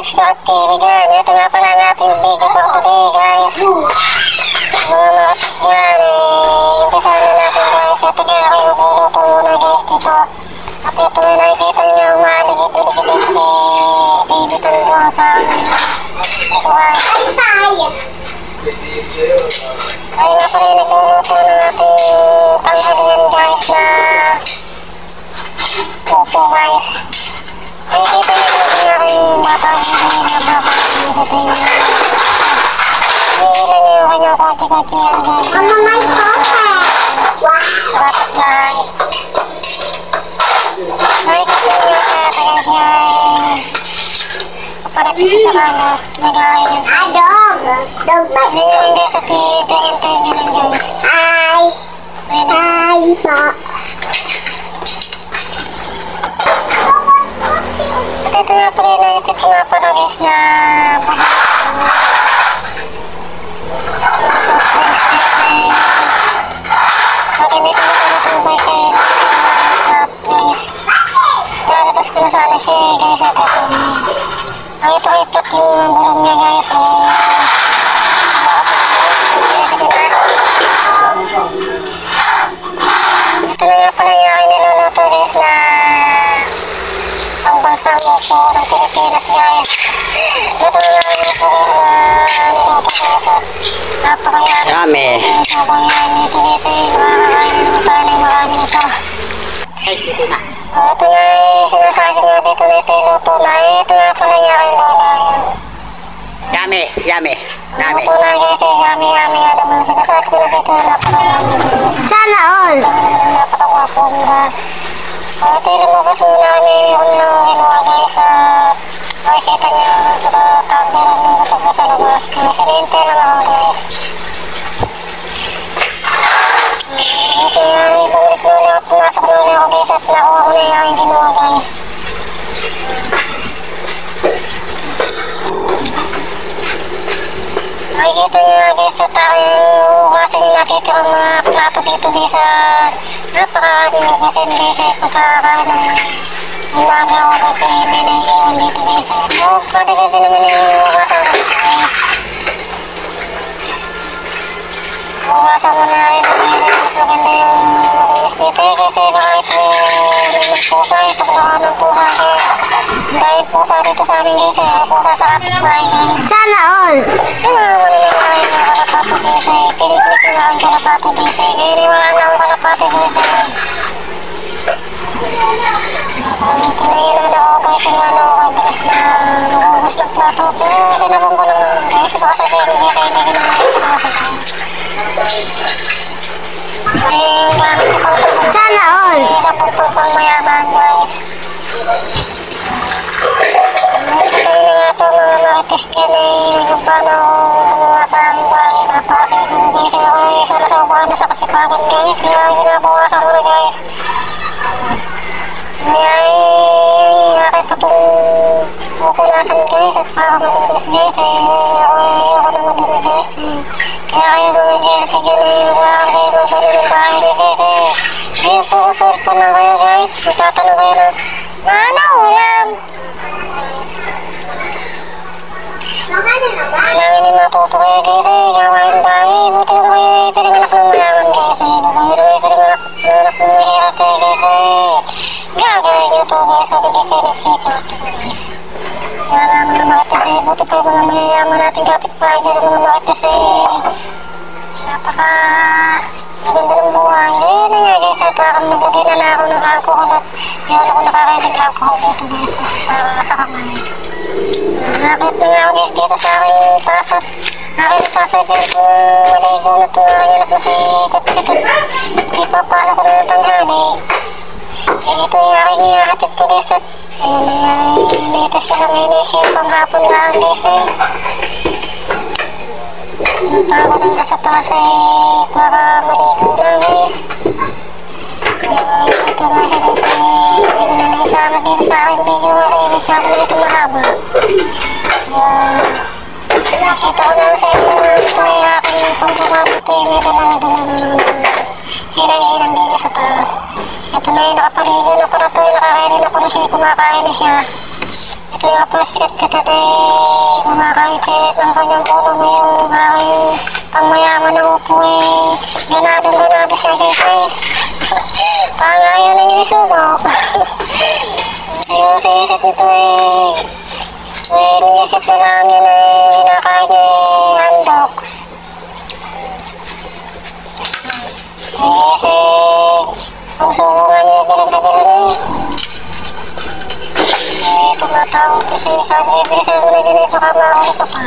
guys, Scott TV dyan. Ito nga pala ang ating video for today guys. Mga matis dyan umpisa na natin guys. Ito nga ako yung buluto muna guys dito. At ito na nakikita nyo umaligid-ligid dito si baby Tango sa likuhan. Ay nga pala yung nagluluto ng ating tanghalian guys na pupo guys. Nakikita nyo naman nga kayong bata hindi na babakit dito yung hihila nyo yung kanyang kotse-kotse yan guys. Mama, my bakit guys? Nakikita nyo nga siya guys yan. Parapit sa kanya, nag-aay yan siya. Dog ba? Hindi nyo lang guys at i-enter nyo lang guys. Ay pa. At ito nga pala naisip ko nga pala guys na soft drinks guys magamitin ko na itong bike kay guys. Lalabas ko na sana siya guys at ito ang ito ay plot yung gulong niya guys ito na nga pala yung aking niluluto guys na ang bansang upo ng Pilipinas guys. Ito na nga ito guys na niluto guys at napakayami habang yami ito guys ay makakain naman tayo ng marami nito. Ay, dito na. Ito nga sinasabi nga dito na ito yung luto na ito nga pala yung aking lola Yummy. luto na guys yummy nga naman sinasabi ko na dito na napakayami Sana all. napakagwapo diba. Ito yung lumabas muna kami yung ginawa guys makikita nyo nakatanda lang yung kapag nasa labas kaya sininte lang ako guys. Ito nga ibalik na ulit at pumasok na ulit ako guys at nakuha ko na yung aking ginawa guys. Makikita nyo nga guys at aking hugasan yung natitirang mga plato dito guys napaka-hugasan guys pagkakakaan ng umaga o dito may naiiwan dito guys kada gabi naman yung hugasan guys. Hugasan mo na rin guys maganda yung makinis dito kasi kahit may magpusa pag baka ng pusa dahil pusa dito sa amin guys pusa sa kapitbahay guys. Sana all. Yung mga manilangay mga kalapati guys piniknik yung aking kalapati guys iniwala na akong kalapati guys tinayilan ako guys yung ano bilis na nagugas ng plato pero kinabang ko lang guys baka sabihin hindi kayo hindi naman kinakasabihin yung gamit ko pang Sana all. napupul pang mayaman guys. Nakikita nyo na nga ito mga marites dyan kung paano gumawa sa aking bahay napakasigo guys ako isa na sa upuan na sa kasipagan guys kaya ginabawasan ko na guys kaya yung aking patong pupunasan guys at para malinis guys ako na madumi guys kaya kayo mga jersey dyan kayo magano ng bahay niya guys hindi po usul po lang kayo guys magtatanong kayo na ano ulam kailangan yung matuto kayo guys gawain bahay buti kung kayo pinanganak ng mayaman guys kung kayo pinanganak ng mahirap kayo guys gagawin nyo to guys kung hindi kayo nagsikap guys kaya naman ng marites buti pa yung mga mayayaman natin kapitbahay dyan ng mga marites napaka maganda ng buhay na nga guys at naglagay na ako ng alcohol at yun ako nakakainig alcohol dito guys para sa kamay nakakit na nga ako guys dito sa aking taas at aking nagsasaypan kung maligo na ito aking anak na si Kat hindi papasok ko na ng tanghali ito yung aking hatid ko guys at ayun na nga latest sila ngayon siya panghapon lang guys tawa lang nasa taas para maligo na guys ito nga siya dito hindi na naisama dito sa aking video kasi masyado na ito mahaba nakita ko lang sa inyo ito ay aking pagkakam ito yung may dalang hirang-hirang dito sa taas ito na yung nakapaligo na pala ito nakakainin ako na siya kumakain na siya ito ito yung pasikat kita kumakaitit ng kanyang puno mo yung aking pangmayaman ng upo ganado siya guys parang ayaw na niya isubok yung sa isip nito niisip na lang yun hinakain niya handdogs kasi ang sumo nga niya bilang tumatawag kasi sabi ibisan mo na dyan baka mahuli ka pa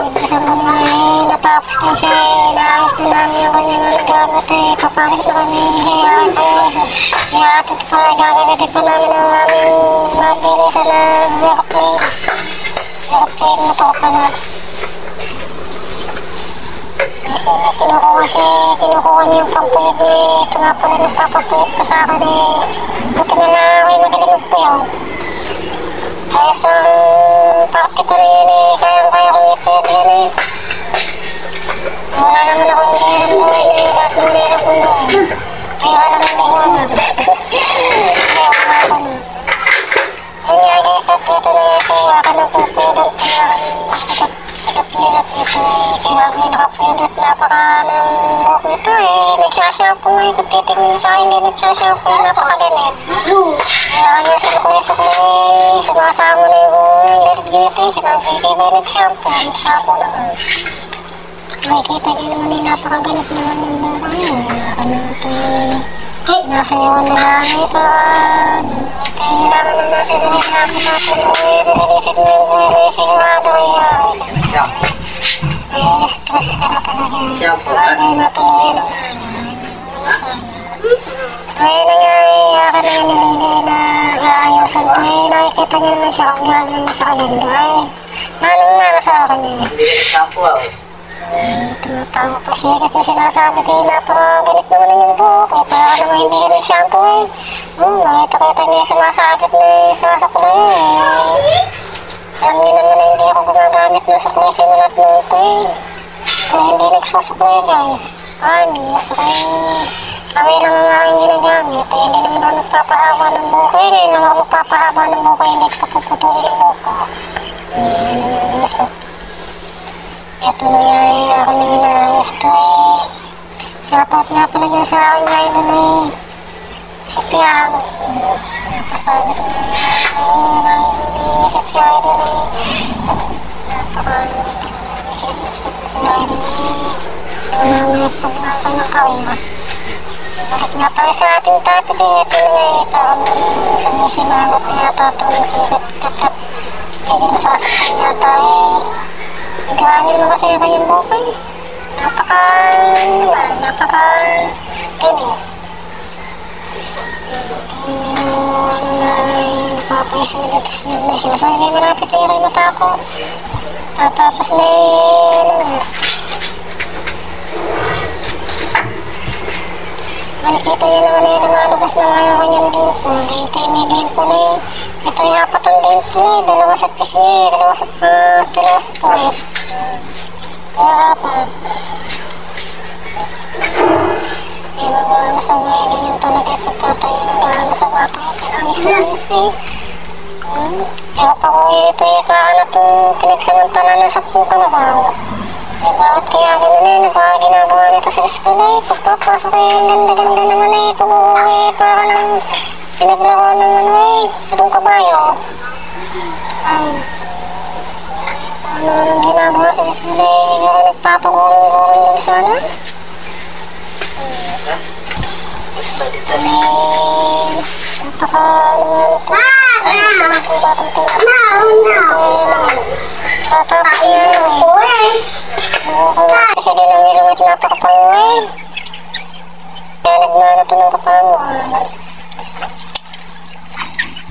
ibisan mo na natapos kasi naayos na namin yung kanyang gamit papalit na kami si ate pa gagamitin pa namin ang aming mabilisan na airplane na topa na kasi kinukuha niya yung pampuyod ito nga pala nagpapapuyod pa sa akin buti na lang ako'y magaling magpuyod kaya sa party ko na yun kaya kong ipuyod yan wala naman akong gilid buhay lahat ng meron ko noon kaya wala naman liwanag kaya wala ako na yun nga guys at dito na nga siya akin nagpupuyod at sikat lilat ito kaya may nakapuyod at napaka ng buhok nito nagsashampoo nga kung titignan sa akin hindi nagsashampoo napakaganit kaya kanya sukli sumasama na yung gilid-gilid sinabi kayo ba nagshampoo naman makikita niyo naman napakaganit naman yung buhok ano ito nasa iwan na lang ito hiraman na natin hirapan sa atin bilisit mo yung buhay sigurado may stress ka na talaga hindi matuloy ng so yun na nga akin na yung nilili na aayusan ito nakikita niyo naman siya kung gano'n naman siya kaganda manong sa akin hindi ka nag-shampoo tumatawa pa siya kasi sinasabi kayo napakagalit naman ng yung buhok para naman hindi ka nag-shampoo nakita niya sumasabit na sumasakulay alam niyo naman na hindi ako gumagamit ng suklay simulat nung ito kung hindi nagsusuklay guys kami lang ang aking ginagamit hindi naman ako nagpapahaba ng buhok hindi lang ako magpapahaba ng buhok hindi ko papuputulin ng buhok ito na nga ako na inaayos ito shoutout nga pala dyan sa aking idol si Piano napasabi ko na si Piano napakasikat na si idol mamaya pag ng kanyang kawimat balik nga tayo sa ating topic ito na parang sa misimangot na yata itong sikat katat hindi masasaktan yata nagawin naman kasi yung kanyang bukay napaka napapayos na gatas na siya saan kayo malapit na kayo matapos tatapos na makikita nyo naman lumalabas na nga yung kanyang dimpo dahil tayo may dimpo na ito yung apat ang dimpo dalawa sa pisngi dalawa sa puwet apat yung sa ngayon yung talaga pagkatayo ng bahala sa bata ayos ewan pa kung ito yung parang na itong pinagsamantala na sa puka na ba bakit kaya ganun baka ginagawa nito sa school pagpapasok ang ganda-ganda naman pag uuwi para nang pinaglaro ng itong kabayo ano nang ginagawa sa school nagpapagulong-gulong yung sana kasi din ang nilungit napakapangay kaya nagmana ito ng kapanguhan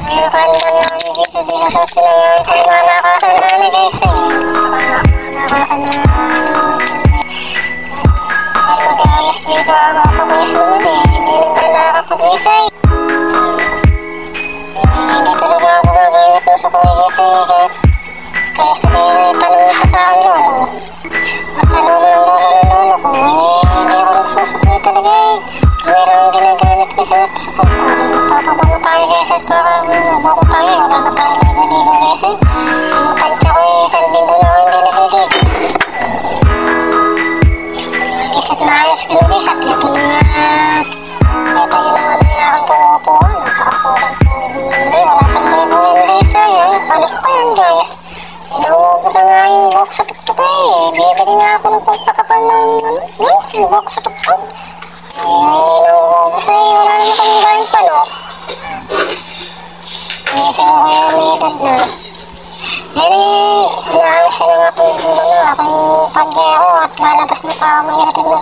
ngayon kanina nga guys dito sa pinangyari kaya malakasan na guys malakasan na ay mag-ayos dito makapag-ayos naman hindi naman nakakapag-ayos hindi talaga ako gumagamit ng sukulay guys kaya sabi tanong ko sa akin lolo sa lolo ng lolo ko hindi ako nagsusuklay talaga kami lang ginagamit ko sa at sa papapano tayo guys at para mabako tayo. Wala na tayo ligo-ligo guys eh. Ang kantya ko eh, isang linggo na ako hindi naliligo. Guys at naayos ko na guys at ito na nga at ito yun naman ang aking kumupuan. Nakakapulan po yun. Wala pang ligo yun guys ay. Balik ko yan guys. Inaubos na nga yung buhok sa tuktok eh. Bibili nga ako ng pagpakapal ng yung buhok sa tuktok. Inaubos na eh. Wala naman kami galing pa no. Kasi ko kaya may edad na. Yan eh. Inaayos na nga po yung aking pagyero at lalabas na pa may hatid na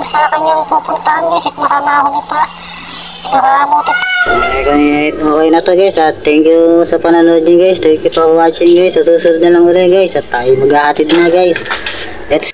sa kanyang pupuntahan guys at makamahuli pa. Nakakabuti pa. Okay na to guys at thank you sa panonood nyo guys. Thank you for watching guys. Sa susunod na lang ulit guys at tayo maghahatid na guys. Let's